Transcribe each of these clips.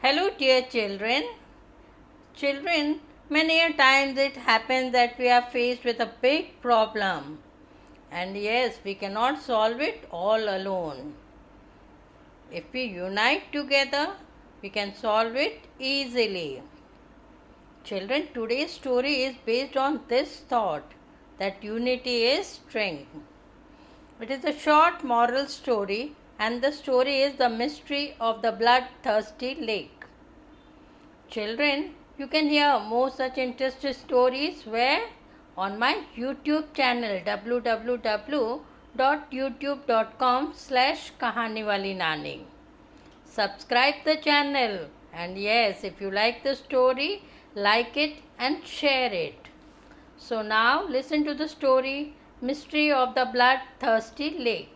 Hello, dear children. Children, many a times it happens that we are faced with a big problem. And yes, we cannot solve it all alone. If we unite together, we can solve it easily. Children, today's story is based on this thought that unity is strength. It is a short moral story, and the story is the mystery of the bloodthirsty lake. Children, you can hear more such interesting stories where? On my YouTube channel www.youtube.com/Kahaniwali Nani. Subscribe the channel, and yes, if you like the story, like it and share it. So now listen to the story Mystery of the Bloodthirsty Lake.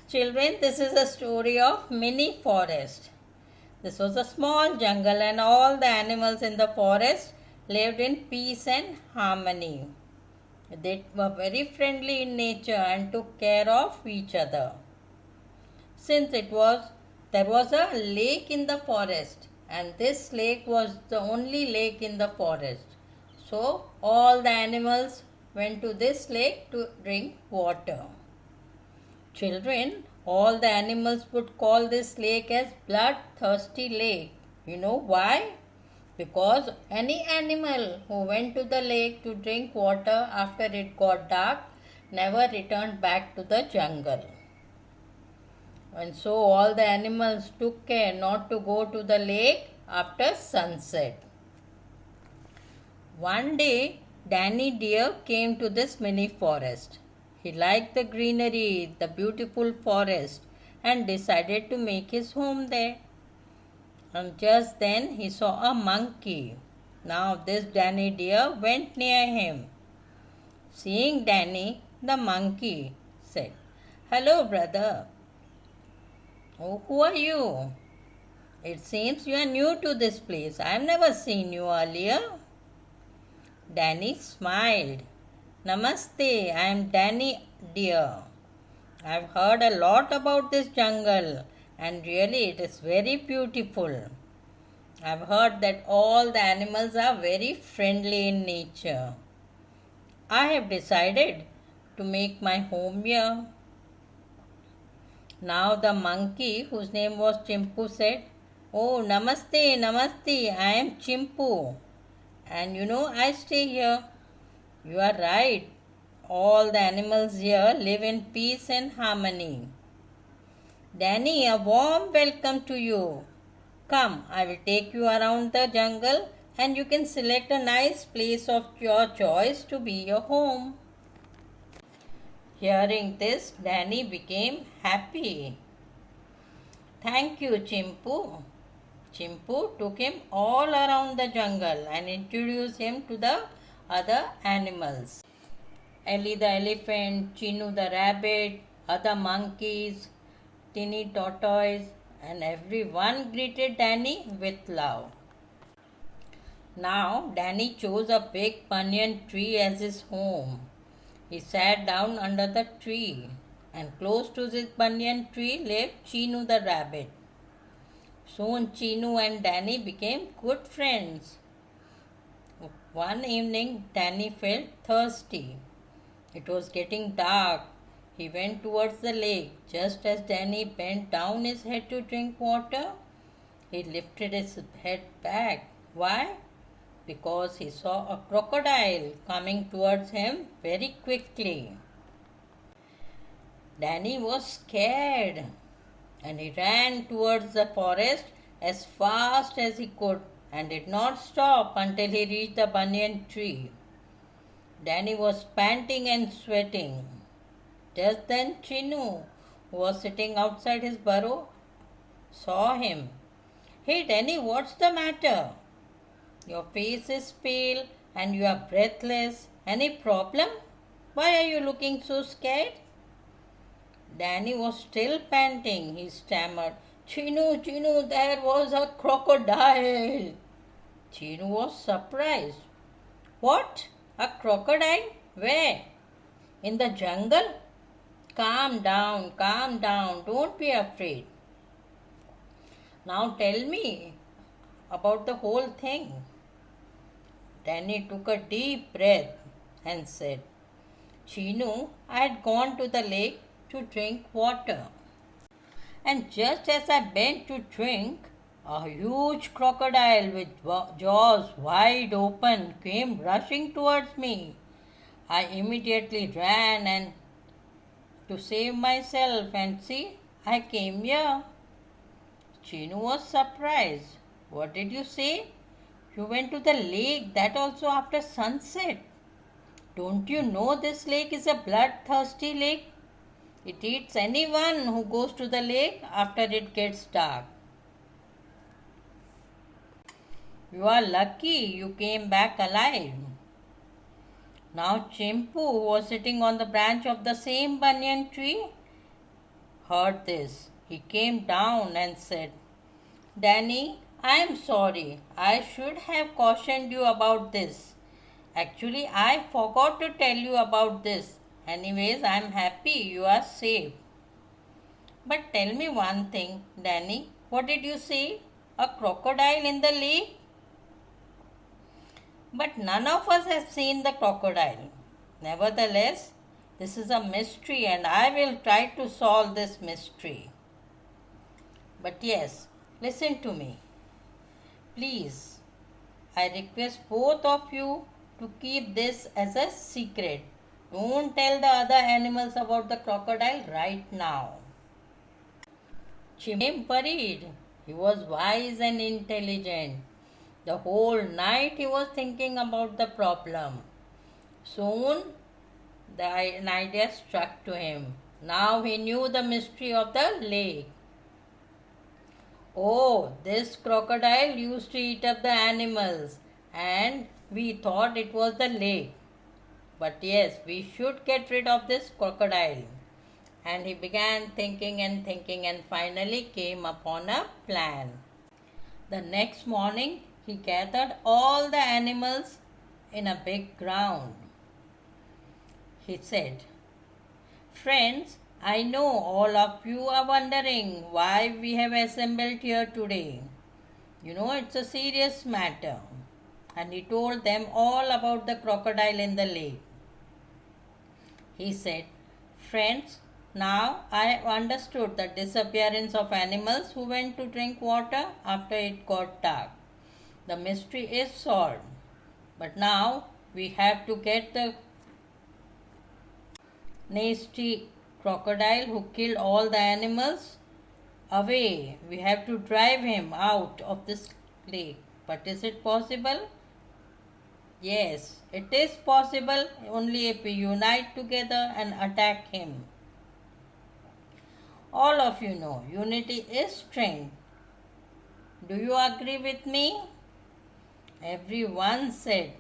Children, this is a story of mini forest. This was a small jungle and all the animals in the forest lived in peace and harmony. They were very friendly in nature and took care of each other. Since there was a lake in the forest, and this lake was the only lake in the forest. So all the animals went to this lake to drink water. Children, all the animals would call this lake as bloodthirsty lake. You know why? Because any animal who went to the lake to drink water after it got dark never returned back to the jungle. And so all the animals took care not to go to the lake after sunset. One day, Danny Deer came to this mini forest. He liked the greenery, the beautiful forest, and decided to make his home there. And just then he saw a monkey. Now this Danny Deer went near him. Seeing Danny, the monkey said, "Hello, brother. Oh, who are you? It seems you are new to this place. I have never seen you earlier." Danny smiled. "Namaste, I am Danny Deer. I have heard a lot about this jungle and really it is very beautiful. I have heard that all the animals are very friendly in nature. I have decided to make my home here." Now the monkey, whose name was Chimpu, said, "Oh, namaste, namaste, I am Chimpu. And I stay here." "You are right. All the animals here live in peace and harmony." "Danny, a warm welcome to you. Come, I will take you around the jungle and you can select a nice place of your choice to be your home." Hearing this, Danny became happy. "Thank you, Chimpu." Chimpu took him all around the jungle and introduced him to the other animals. Ellie the elephant, Chinu the rabbit, other monkeys, Tinny tortoise, and everyone greeted Danny with love. Now Danny chose a big banyan tree as his home. He sat down under the tree, and close to this banyan tree lived Chinu the rabbit. Soon Chinu and Danny became good friends. One evening, Danny felt thirsty. It was getting dark. He went towards the lake. Just as Danny bent down his head to drink water, he lifted his head back. Why? Because he saw a crocodile coming towards him very quickly. Danny was scared and he ran towards the forest as fast as he could and did not stop until he reached the banyan tree. Danny was panting and sweating. Just then Chinu, who was sitting outside his burrow, saw him. "Hey Danny, what's the matter? Your face is pale and you are breathless. Any problem? Why are you looking so scared?" Danny was still panting. He stammered, "Chinu, Chinu, there was a crocodile." Chinu was surprised. "What? A crocodile? Where? In the jungle? Calm down, don't be afraid." Now tell me about the whole thing. Danny took a deep breath and said, Chinu, I had gone to the lake to drink water. And just as I bent to drink, a huge crocodile with jaws wide open came rushing towards me. I immediately ran and to save myself, and see, I came here. Chinu was surprised. What did you say? You went to the lake, that also after sunset. Don't you know this lake is a bloodthirsty lake? It eats anyone who goes to the lake after it gets dark. You are lucky you came back alive. Now Chimpu, who was sitting on the branch of the same banyan tree, heard this. He came down and said, Danny, I am sorry. I should have cautioned you about this. Actually, I forgot to tell you about this. Anyways, I am happy you are safe. But tell me one thing, Danny. What did you say? A crocodile in the lake? But none of us have seen the crocodile. Nevertheless, this is a mystery and I will try to solve this mystery. But yes, listen to me. Please, I request both of you to keep this as a secret. Don't tell the other animals about the crocodile right now. Chimp became worried. He was wise and intelligent. The whole night he was thinking about the problem. Soon an idea struck to him. Now he knew the mystery of the lake. Oh, this crocodile used to eat up the animals and we thought it was the lake. But yes, we should get rid of this crocodile. And he began thinking and finally came upon a plan. The next morning, he gathered all the animals in a big ground. He said, Friends, I know all of you are wondering why we have assembled here today. You know, it's a serious matter. And he told them all about the crocodile in the lake. He said, Friends, now I have understood the disappearance of animals who went to drink water after it got dark. The mystery is solved. But now we have to get the nasty crocodile who killed all the animals away. We have to drive him out of this lake. But is it possible? Yes, it is possible only if we unite together and attack him. All of you know, unity is strength. Do you agree with me? Everyone said,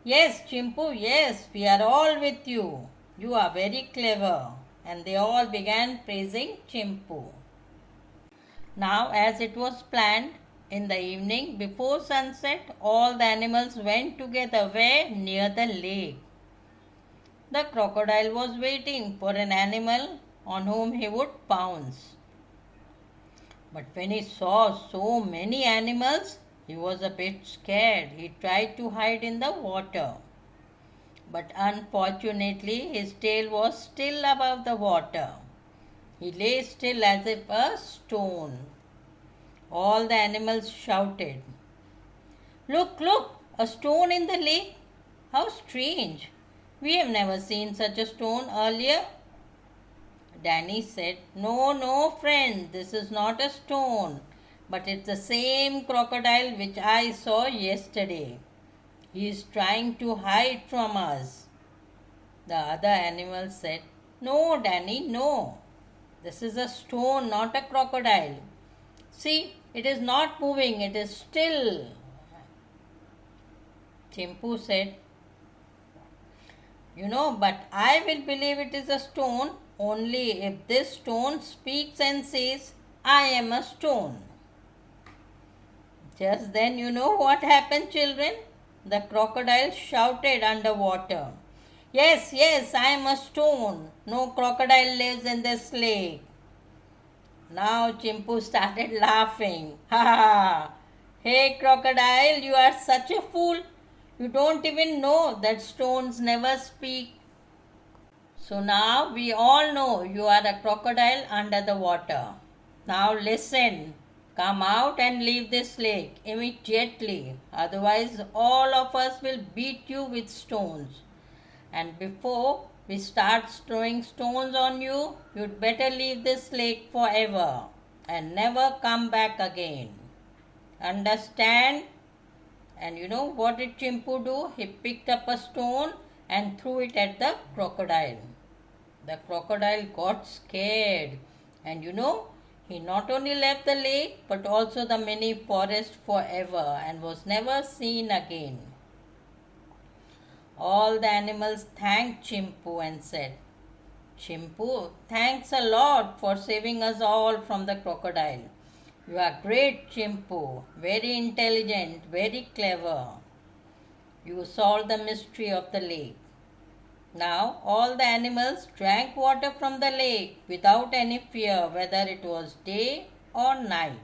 Yes, Chimpu, yes, we are all with you. You are very clever. And they all began praising Chimpu. Now, as it was planned, in the evening before sunset, all the animals went together where? Near the lake. The crocodile was waiting for an animal on whom he would pounce. But when he saw so many animals, he was a bit scared. He tried to hide in the water. But unfortunately, his tail was still above the water. He lay still as if a stone. All the animals shouted, Look, look, a stone in the lake. How strange. We have never seen such a stone earlier. Danny said, No, no, friend, this is not a stone, but it's the same crocodile which I saw yesterday. He is trying to hide from us. The other animals said, No, Danny, no. This is a stone, not a crocodile. See, it is not moving, it is still. Chimpu said, But I will believe it is a stone only if this stone speaks and says, I am a stone. Just then, you know what happened, children? The crocodile shouted underwater, Yes, I am a stone. No crocodile lives in this lake. Now Chimpu started laughing. Ha ha! Hey crocodile, you are such a fool. You don't even know that stones never speak. So now we all know you are a crocodile under the water. Now listen. Come out and leave this lake immediately. Otherwise, all of us will beat you with stones. And before we start throwing stones on you, you'd better leave this lake forever and never come back again. Understand? And you know what did Chimpu do? He picked up a stone and threw it at the crocodile. The crocodile got scared, and you know, he not only left the lake but also the mini forest forever and was never seen again. All the animals thanked Chimpu and said, Chimpu, thanks a lot for saving us all from the crocodile. You are great, Chimpu, very intelligent, very clever. You solved the mystery of the lake. Now all the animals drank water from the lake without any fear whether it was day or night.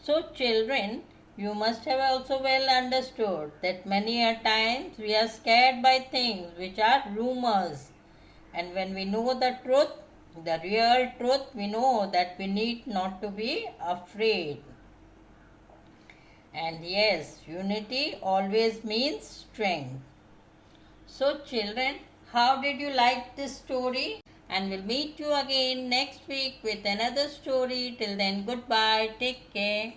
So children, you must have also well understood that many a times we are scared by things which are rumors. And when we know the truth, the real truth, we know that we need not to be afraid. And yes, unity always means strength. So children, how did you like this story? And we'll meet you again next week with another story. Till then, goodbye. Take care.